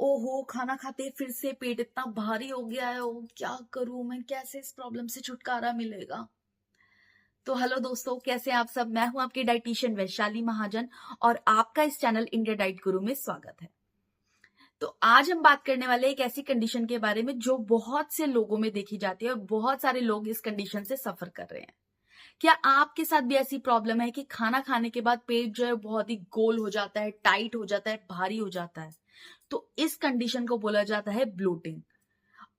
ओहो, खाना खाते फिर से पेट इतना भारी हो गया है। ओ क्या करूं मैं, कैसे इस प्रॉब्लम से छुटकारा मिलेगा। तो हेलो दोस्तों, कैसे हैं आप सब। मैं हूं आपकी डाइटिशियन वैशाली महाजन और आपका इस चैनल इंडिया डाइट गुरु में स्वागत है। तो आज हम बात करने वाले एक ऐसी कंडीशन के बारे में जो बहुत से लोगों में देखी जाती है और बहुत सारे लोग इस कंडीशन से सफर कर रहे हैं। क्या आपके साथ भी ऐसी प्रॉब्लम है कि खाना खाने के बाद पेट जो है बहुत ही गोल हो जाता है, टाइट हो जाता है, भारी हो जाता है। तो इस कंडीशन को बोला जाता है ब्लोटिंग,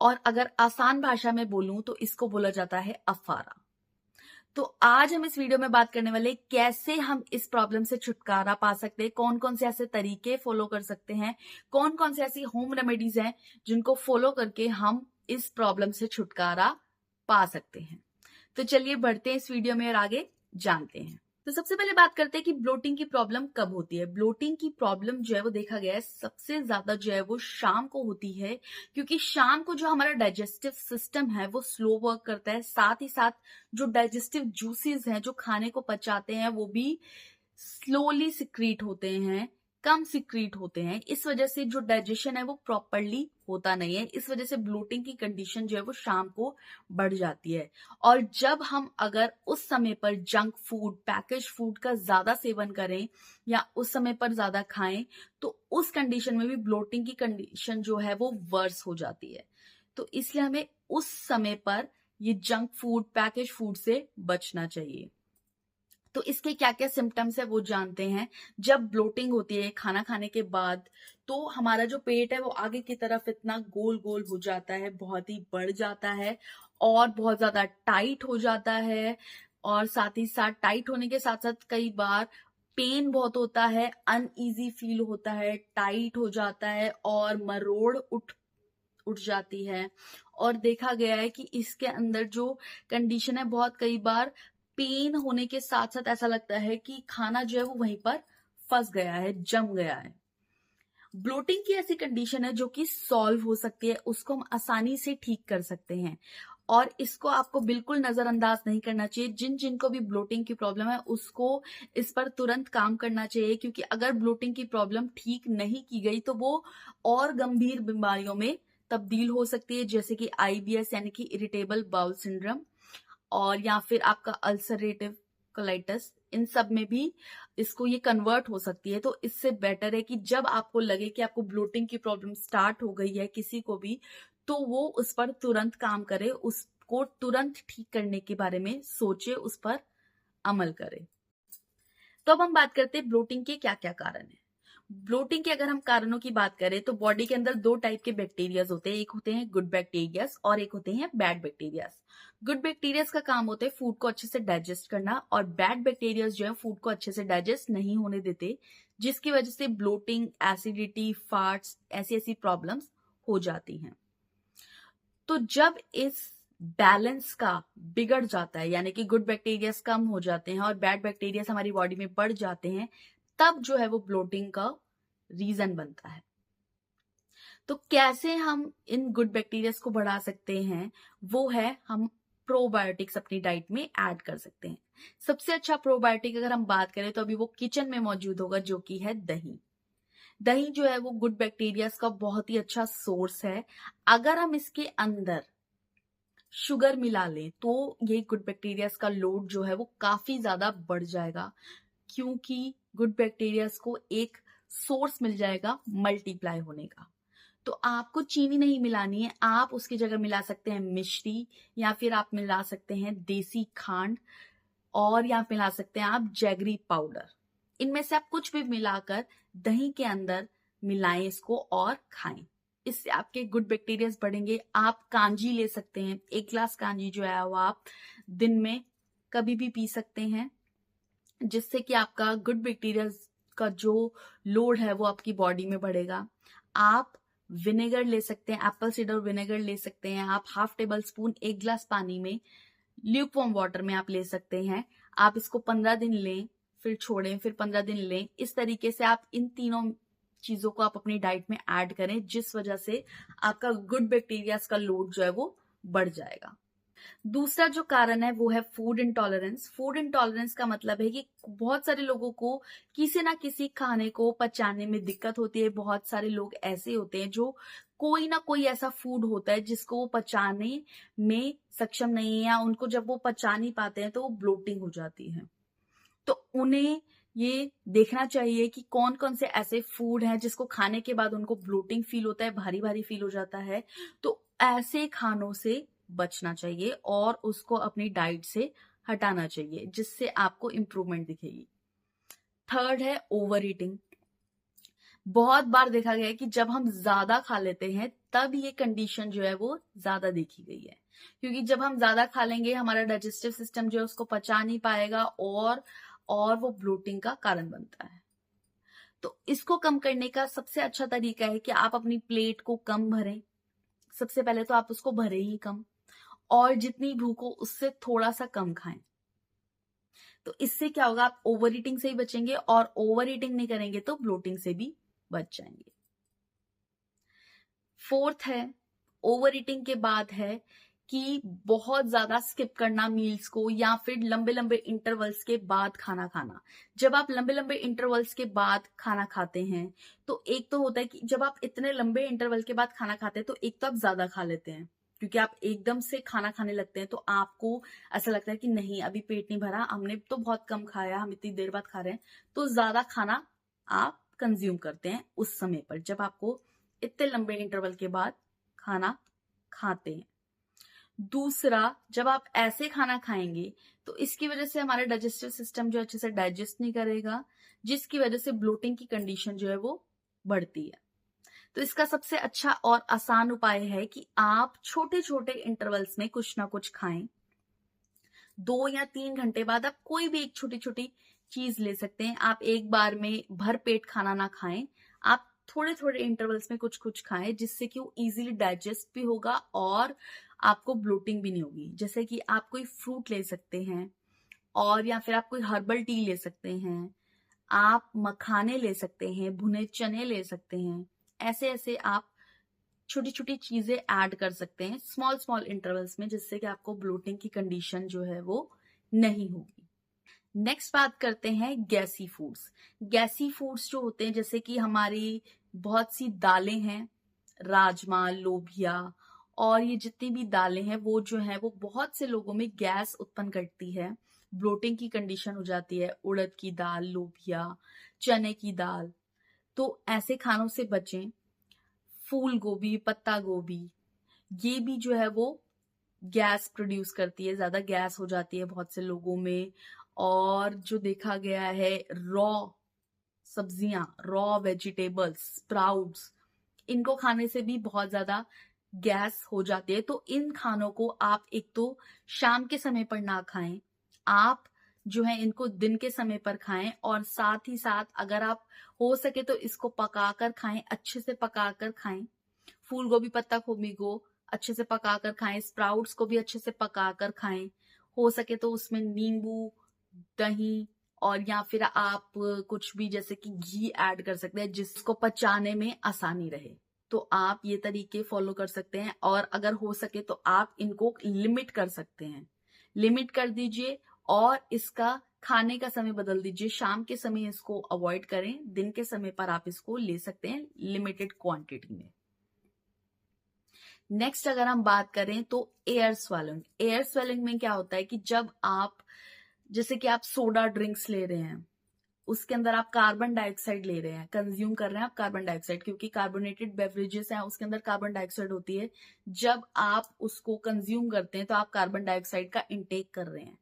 और अगर आसान भाषा में बोलूं तो इसको बोला जाता है अफारा। तो आज हम इस वीडियो में बात करने वाले कैसे हम इस प्रॉब्लम से छुटकारा पा सकते हैं, कौन कौन से ऐसे तरीके फॉलो कर सकते हैं, कौन कौन से ऐसी होम रेमेडीज हैं जिनको फॉलो करके हम इस प्रॉब्लम से छुटकारा पा सकते हैं। तो चलिए बढ़ते हैं इस वीडियो में और आगे जानते हैं। तो सबसे पहले बात करते हैं कि ब्लोटिंग की प्रॉब्लम कब होती है। ब्लोटिंग की प्रॉब्लम जो है वो देखा गया है सबसे ज्यादा जो है वो शाम को होती है, क्योंकि शाम को जो हमारा डाइजेस्टिव सिस्टम है वो स्लो वर्क करता है। साथ ही साथ जो डाइजेस्टिव जूसेस हैं जो खाने को पचाते हैं वो भी स्लोली सिक्रीट होते हैं, कम सिक्रीट होते हैं। इस वजह से जो डाइजेशन है वो प्रॉपरली होता नहीं है। इस वजह से ब्लोटिंग की कंडीशन जो है वो शाम को बढ़ जाती है। और जब हम अगर उस समय पर जंक फूड, पैकेज फूड का ज्यादा सेवन करें या उस समय पर ज्यादा खाएं तो उस कंडीशन में भी ब्लोटिंग की कंडीशन जो है वो वर्स हो जाती है। तो इसलिए हमें उस समय पर ये जंक फूड, पैकेज फूड से बचना चाहिए। तो इसके क्या क्या सिम्टम्स है वो जानते हैं। जब ब्लोटिंग होती है खाना खाने के बाद तो हमारा जो पेट है वो आगे की तरफ इतना गोल गोल हो जाता है, बहुत ही बढ़ जाता है और बहुत ज्यादा टाइट हो जाता है। और साथ ही साथ टाइट होने के साथ साथ कई बार पेन बहुत होता है, अनईजी फील होता है, टाइट हो जाता है और मरोड़ उठ उठ जाती है। और देखा गया है कि इसके अंदर जो कंडीशन है बहुत कई बार पेन होने के साथ साथ ऐसा लगता है कि खाना जो है वो वहीं पर फंस गया है, जम गया है। ब्लोटिंग की ऐसी कंडीशन है जो कि सॉल्व हो सकती है, उसको हम आसानी से ठीक कर सकते हैं और इसको आपको बिल्कुल नजरअंदाज नहीं करना चाहिए। जिन जिनको भी ब्लोटिंग की प्रॉब्लम है उसको इस पर तुरंत काम करना चाहिए, क्योंकि अगर ब्लोटिंग की प्रॉब्लम ठीक नहीं की गई तो वो और गंभीर बीमारियों में तब्दील हो सकती है, जैसे कि आईबीएस यानी कि इरिटेबल बाउल सिंड्रोम, और या फिर आपका अल्सरेटिव कोलाइटिस। इन सब में भी इसको ये कन्वर्ट हो सकती है। तो इससे बेटर है कि जब आपको लगे कि आपको ब्लोटिंग की प्रॉब्लम स्टार्ट हो गई है किसी को भी, तो वो उस पर तुरंत काम करे, उसको तुरंत ठीक करने के बारे में सोचे, उस पर अमल करे। तो अब हम बात करते हैं ब्लोटिंग के क्या क्या कारण है। ब्लोटिंग के अगर हम कारणों की बात करें तो बॉडी के अंदर दो टाइप के बैक्टीरियाज होते हैं, एक होते हैं गुड बैक्टीरियाज और एक होते हैं बैड बैक्टीरियाज। गुड बैक्टीरियाज का काम होता है फूड को अच्छे से डाइजेस्ट करना, और बैड बैक्टीरियाज जो है फूड को अच्छे से डाइजेस्ट नहीं होने देते, जिसकी वजह से ब्लोटिंग, एसिडिटी, फार्ट्स, ऐसी ऐसी प्रॉब्लम्स हो जाती हैं। तो जब इस बैलेंस का बिगड़ जाता है, यानी कि गुड बैक्टीरियाज कम हो जाते हैं और बैड बैक्टीरियाज हमारी बॉडी में बढ़ जाते हैं, तब जो है वो ब्लोटिंग का रीजन बनता है। तो कैसे हम इन गुड बैक्टीरियाज को बढ़ा सकते हैं, वो है हम प्रोबायोटिक्स अपनी डाइट में ऐड कर सकते हैं। सबसे अच्छा प्रोबायोटिक अगर हम बात करें तो अभी वो किचन में मौजूद होगा, जो कि है दही। दही जो है वो गुड बैक्टीरियाज का बहुत ही अच्छा सोर्स है। अगर हम इसके अंदर शुगर मिला लें तो ये गुड बैक्टीरियाज का लोड जो है वो काफी ज्यादा बढ़ जाएगा, क्योंकि गुड बैक्टीरियाज को एक सोर्स मिल जाएगा मल्टीप्लाई होने का। तो आपको चीनी नहीं मिलानी है, आप उसकी जगह मिला सकते हैं मिश्री, या फिर आप मिला सकते हैं देसी खांड, और या मिला सकते हैं आप जैगरी पाउडर। इनमें से आप कुछ भी मिलाकर दही के अंदर मिलाएं इसको और खाएं। इससे आपके गुड बैक्टीरियाज बढ़ेंगे। आप कांजी ले सकते हैं, 1 ग्लास कांजी जो है वो आप दिन में कभी भी पी सकते हैं, जिससे कि आपका गुड बैक्टीरियाज का जो लोड है वो आपकी बॉडी में बढ़ेगा। आप विनेगर ले सकते हैं, एप्पल साइडर विनेगर ले सकते हैं। आप हाफ टेबल स्पून 1 ग्लास पानी में, ल्यूकवार्म वाटर में आप ले सकते हैं। आप इसको 15 दिन लें, फिर छोड़ें, फिर 15 दिन लें। इस तरीके से आप इन तीनों चीजों को आप अपनी डाइट में ऐड करें, जिस वजह से आपका गुड बैक्टीरियाज का लोड जो है वो बढ़ जाएगा। दूसरा जो कारण है वो है फूड इंटॉलरेंस। फूड इंटॉलरेंस का मतलब है कि बहुत सारे लोगों को किसी ना किसी खाने को पचाने में दिक्कत होती है। बहुत सारे लोग ऐसे होते हैं जो कोई ना कोई ऐसा फूड होता है जिसको वो पचाने में सक्षम नहीं है, या उनको जब वो पचा नहीं पाते हैं तो वो ब्लोटिंग हो जाती है। तो उन्हें ये देखना चाहिए कि कौन कौन से ऐसे फूड हैं जिसको खाने के बाद उनको ब्लोटिंग फील होता है, भारी भारी फील हो जाता है। तो ऐसे खानों से बचना चाहिए और उसको अपनी डाइट से हटाना चाहिए, जिससे आपको इंप्रूवमेंट दिखेगी। थर्ड है ओवर ईटिंग। बहुत बार देखा गया है कि जब हम ज्यादा खा लेते हैं तब ये कंडीशन जो है वो ज्यादा देखी गई है, क्योंकि जब हम ज्यादा खा लेंगे हमारा डाइजेस्टिव सिस्टम जो है उसको पचा नहीं पाएगा और वो ब्लोटिंग का कारण बनता है। तो इसको कम करने का सबसे अच्छा तरीका है कि आप अपनी प्लेट को कम भरें। सबसे पहले तो आप उसको भरे ही कम, और जितनी भूख हो उससे थोड़ा सा कम खाएं। तो इससे क्या होगा, आप ओवर ईटिंग से ही बचेंगे, और ओवर ईटिंग नहीं करेंगे तो ब्लोटिंग से भी बच जाएंगे। फोर्थ है, ओवर ईटिंग के बाद है कि बहुत ज्यादा स्किप करना मील्स को, या फिर लंबे लंबे इंटरवल्स के बाद खाना खाना। जब आप लंबे लंबे इंटरवल्स के बाद खाना खाते हैं तो एक तो होता है कि जब आप इतने लंबे इंटरवल के बाद खाना खाते हैं तो एक तो आप ज्यादा खा लेते हैं, क्योंकि आप एकदम से खाना खाने लगते हैं तो आपको ऐसा लगता है कि नहीं अभी पेट नहीं भरा, हमने तो बहुत कम खाया, हम इतनी देर बाद खा रहे हैं। तो ज्यादा खाना आप कंज्यूम करते हैं उस समय पर, जब आपको इतने लंबे इंटरवल के बाद खाना खाते हैं। दूसरा, जब आप ऐसे खाना खाएंगे तो इसकी वजह से हमारा डाइजेस्टिव सिस्टम जो अच्छे से डाइजेस्ट नहीं करेगा, जिसकी वजह से ब्लोटिंग की कंडीशन जो है वो बढ़ती है। तो इसका सबसे अच्छा और आसान उपाय है कि आप छोटे छोटे इंटरवल्स में कुछ ना कुछ खाएं। 2 या 3 घंटे बाद आप कोई भी एक छोटी छोटी चीज ले सकते हैं। आप एक बार में भर पेट खाना ना खाएं, आप थोड़े थोड़े इंटरवल्स में कुछ कुछ खाएं, जिससे कि वो इजीली डाइजेस्ट भी होगा और आपको ब्लोटिंग भी नहीं होगी। जैसे कि आप कोई फ्रूट ले सकते हैं, और या फिर आप कोई हर्बल टी ले सकते हैं, आप मखाने ले सकते हैं, भुने चने ले सकते हैं। ऐसे ऐसे आप छोटी छोटी चीजें ऐड कर सकते हैं स्मॉल स्मॉल इंटरवल्स में, जिससे कि आपको ब्लोटिंग की कंडीशन जो है वो नहीं होगी। नेक्स्ट बात करते हैं गैसी फूड्स। गैसी फूड्स जो होते हैं, जैसे कि हमारी बहुत सी दालें हैं, राजमा, लोबिया, और ये जितनी भी दालें हैं वो जो है वो बहुत से लोगों में गैस उत्पन्न करती है, ब्लोटिंग की कंडीशन हो जाती है। उड़द की दाल, लोबिया, चने की दाल, तो ऐसे खानों से बचें। फूल गोभी, पत्ता गोभी, ये भी जो है वो गैस प्रोड्यूस करती है, ज्यादा गैस हो जाती है बहुत से लोगों में। और जो देखा गया है, रॉ सब्जियां, रॉ वेजिटेबल्स, स्प्राउट्स, इनको खाने से भी बहुत ज्यादा गैस हो जाती है। तो इन खानों को आप एक तो शाम के समय पर ना खाएं, आप जो है इनको दिन के समय पर खाएं, और साथ ही साथ अगर आप हो सके तो इसको पकाकर खाएं, अच्छे से पकाकर खाएं। फूल गोभी, पत्ता गोभी को अच्छे से पकाकर खाएं, स्प्राउट्स को भी अच्छे से पकाकर खाएं। हो सके तो उसमें नींबू, दही, और या फिर आप कुछ भी जैसे कि घी ऐड कर सकते हैं, जिसको पचाने में आसानी रहे। तो आप ये तरीके फॉलो कर सकते हैं, और अगर हो सके तो आप इनको लिमिट कर सकते हैं, लिमिट कर दीजिए, और इसका खाने का समय बदल दीजिए। शाम के समय इसको अवॉइड करें, दिन के समय पर आप इसको ले सकते हैं लिमिटेड क्वांटिटी में। नेक्स्ट अगर हम बात करें तो एयर स्वेलिंग। एयर स्वेलिंग में क्या होता है कि जब आप, जैसे कि आप सोडा ड्रिंक्स ले रहे हैं, उसके अंदर आप कार्बन डाइऑक्साइड ले रहे हैं, कंज्यूम कर रहे हैं आप कार्बन डाइऑक्साइड, क्योंकि कार्बोनेटेड बेवरेजेस हैं उसके अंदर कार्बन डाइऑक्साइड होती है। जब आप उसको कंज्यूम करते हैं तो आप कार्बन डाइऑक्साइड का इंटेक कर रहे हैं।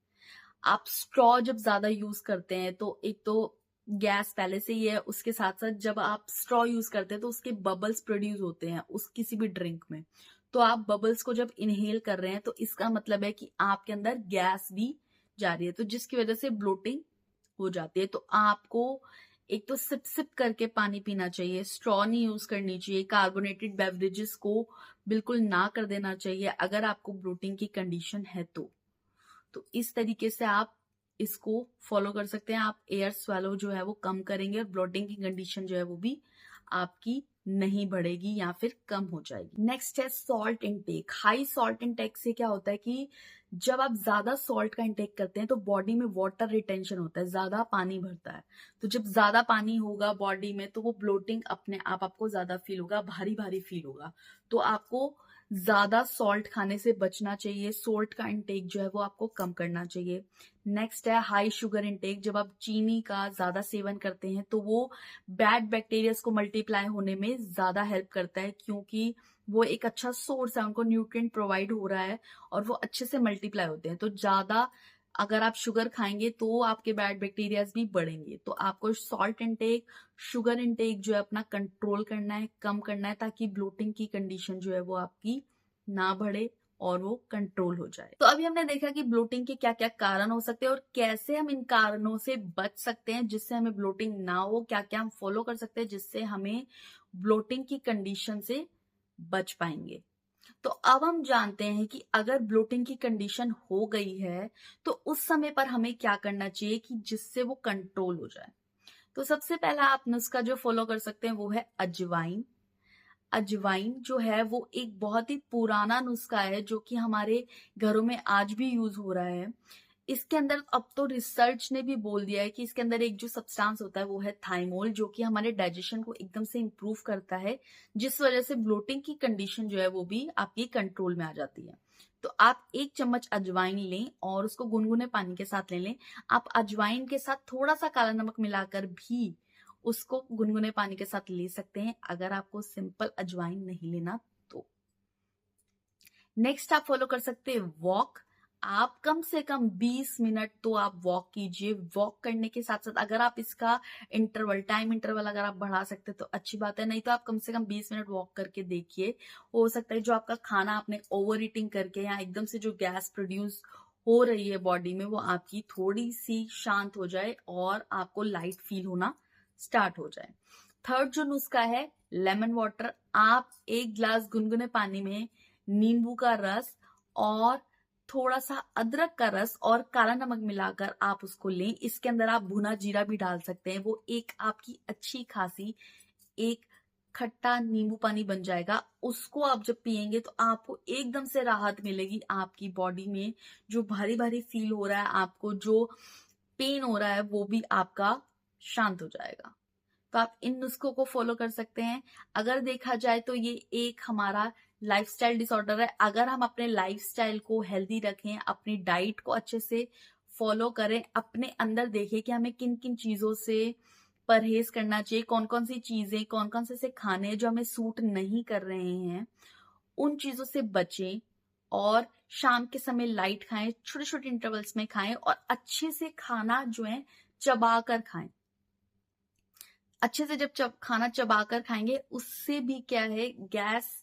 आप स्ट्रॉ जब ज्यादा यूज करते हैं तो एक तो गैस पहले से ही है, उसके साथ साथ जब आप स्ट्रॉ यूज करते हैं तो उसके बबल्स प्रोड्यूस होते हैं उस किसी भी ड्रिंक में। तो आप बबल्स को जब इनहेल कर रहे हैं तो इसका मतलब है कि आपके अंदर गैस भी जा रही है, तो जिसकी वजह से ब्लोटिंग हो जाती है। तो आपको एक तो सिप सिप करके पानी पीना चाहिए, स्ट्रॉ नहीं यूज करनी चाहिए, कार्बोनेटेड बेवरेजेस को बिल्कुल ना कर देना चाहिए अगर आपको ब्लोटिंग की कंडीशन है तो इस तरीके से आप इसको फॉलो कर सकते हैं। आप एयर स्वेलो जो है वो कम करेंगे और ब्लोटिंग की कंडीशन जो है वो भी आपकी नहीं बढ़ेगी या फिर कम हो जाएगी। नेक्स्ट है salt intake. High salt intake से क्या होता है कि जब आप ज्यादा सॉल्ट का इंटेक करते हैं तो बॉडी में वाटर रिटेंशन होता है, ज्यादा पानी भरता है। तो जब ज्यादा पानी होगा बॉडी में तो वो ब्लोटिंग अपने आप आपको ज्यादा फील होगा, भारी भारी फील होगा। तो आपको ज्यादा सॉल्ट खाने से बचना चाहिए, सॉल्ट का इंटेक जो है वो आपको कम करना चाहिए। नेक्स्ट है हाई शुगर इंटेक। जब आप चीनी का ज्यादा सेवन करते हैं तो वो बैड बैक्टीरियाज को मल्टीप्लाई होने में ज्यादा हेल्प करता है, क्योंकि वो एक अच्छा सोर्स है, उनको न्यूट्रिएंट प्रोवाइड हो रहा है और वो अच्छे से मल्टीप्लाई होते हैं। तो ज्यादा अगर आप शुगर खाएंगे तो आपके बैड बैक्टीरियाज भी बढ़ेंगे। तो आपको सॉल्ट इंटेक, शुगर इंटेक जो है अपना कंट्रोल करना है, कम करना है, ताकि ब्लोटिंग की कंडीशन जो है वो आपकी ना बढ़े और वो कंट्रोल हो जाए। तो अभी हमने देखा कि ब्लोटिंग के क्या क्या कारण हो सकते हैं और कैसे हम इन कारणों से बच सकते हैं जिससे हमें ब्लोटिंग ना हो, क्या क्या हम फॉलो कर सकते हैं जिससे हमें ब्लोटिंग की कंडीशन से बच पाएंगे। तो अब हम जानते हैं कि अगर ब्लोटिंग की कंडीशन हो गई है तो उस समय पर हमें क्या करना चाहिए कि जिससे वो कंट्रोल हो जाए। तो सबसे पहला आप नुस्खा जो फॉलो कर सकते हैं वो है अजवाइन। अजवाइन जो है वो एक बहुत ही पुराना नुस्खा है जो कि हमारे घरों में आज भी यूज हो रहा है। इसके अंदर अब तो रिसर्च ने भी बोल दिया है कि इसके अंदर एक जो सब्सटेंस होता है वो है थाइमोल, जो कि हमारे डाइजेशन को एकदम से इम्प्रूव करता है, जिस वजह से ब्लोटिंग की कंडीशन जो है वो भी आपकी कंट्रोल में आ जाती है। तो आप 1 चम्मच अजवाइन लें और उसको गुनगुने पानी के साथ ले लें। आप अजवाइन के साथ थोड़ा सा काला नमक मिलाकर भी उसको गुनगुने पानी के साथ ले सकते हैं, अगर आपको सिंपल अजवाइन नहीं लेना तो। नेक्स्ट आप फॉलो कर सकते हैं वॉक। आप कम से कम 20 मिनट तो आप वॉक कीजिए। वॉक करने के साथ साथ अगर आप इसका टाइम इंटरवल अगर आप बढ़ा सकते हैं तो अच्छी बात है, नहीं तो आप कम से कम 20 मिनट वॉक करके देखिए। हो सकता है जो आपका खाना आपने ओवर ईटिंग करके या एकदम से जो गैस प्रोड्यूस हो रही है बॉडी में वो आपकी थोड़ी सी शांत हो जाए और आपको लाइट फील होना स्टार्ट हो जाए। थर्ड जो नुस्खा है लेमन वाटर। आप 1 गिलास गुनगुने पानी में नींबू का रस और थोड़ा सा अदरक का रस और काला नमक मिलाकर आप उसको लें। इसके अंदर आप भुना जीरा भी डाल सकते हैं। वो एक आपकी अच्छी खासी एक खट्टा नींबू पानी बन जाएगा। उसको आप जब पिएंगे तो आपको एकदम से राहत मिलेगी। आपकी बॉडी में जो भारी भारी फील हो रहा है, आपको जो पेन हो रहा है, वो भी आपका शांत हो जाएगा। तो आप इन नुस्खों को फॉलो कर सकते हैं। अगर देखा जाए तो ये एक हमारा लाइफस्टाइल डिसऑर्डर है। अगर हम अपने लाइफस्टाइल को हेल्दी रखें, अपनी डाइट को अच्छे से फॉलो करें, अपने अंदर देखें कि हमें किन किन चीजों से परहेज करना चाहिए, कौन कौन सी चीजें, कौन कौन से खाने जो हमें सूट नहीं कर रहे हैं, उन चीजों से बचें और शाम के समय लाइट खाएं, छोटे छोटे इंटरवल्स में खाएं और अच्छे से खाना जो है चबा कर खाएं। अच्छे से जब खाना चबाकर खाएंगे उससे भी क्या है, गैस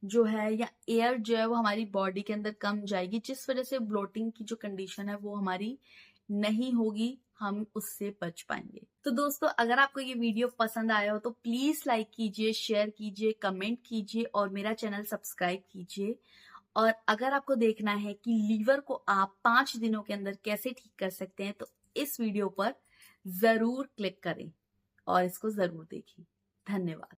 जो है या एयर जो है वो हमारी बॉडी के अंदर कम जाएगी, जिस वजह से ब्लोटिंग की जो कंडीशन है वो हमारी नहीं होगी, हम उससे बच पाएंगे। तो दोस्तों अगर आपको ये वीडियो पसंद आया हो तो प्लीज लाइक कीजिए, शेयर कीजिए, कमेंट कीजिए और मेरा चैनल सब्सक्राइब कीजिए। और अगर आपको देखना है कि लीवर को आप 5 दिनों के अंदर कैसे ठीक कर सकते हैं तो इस वीडियो पर जरूर क्लिक करें और इसको जरूर देखिए। धन्यवाद।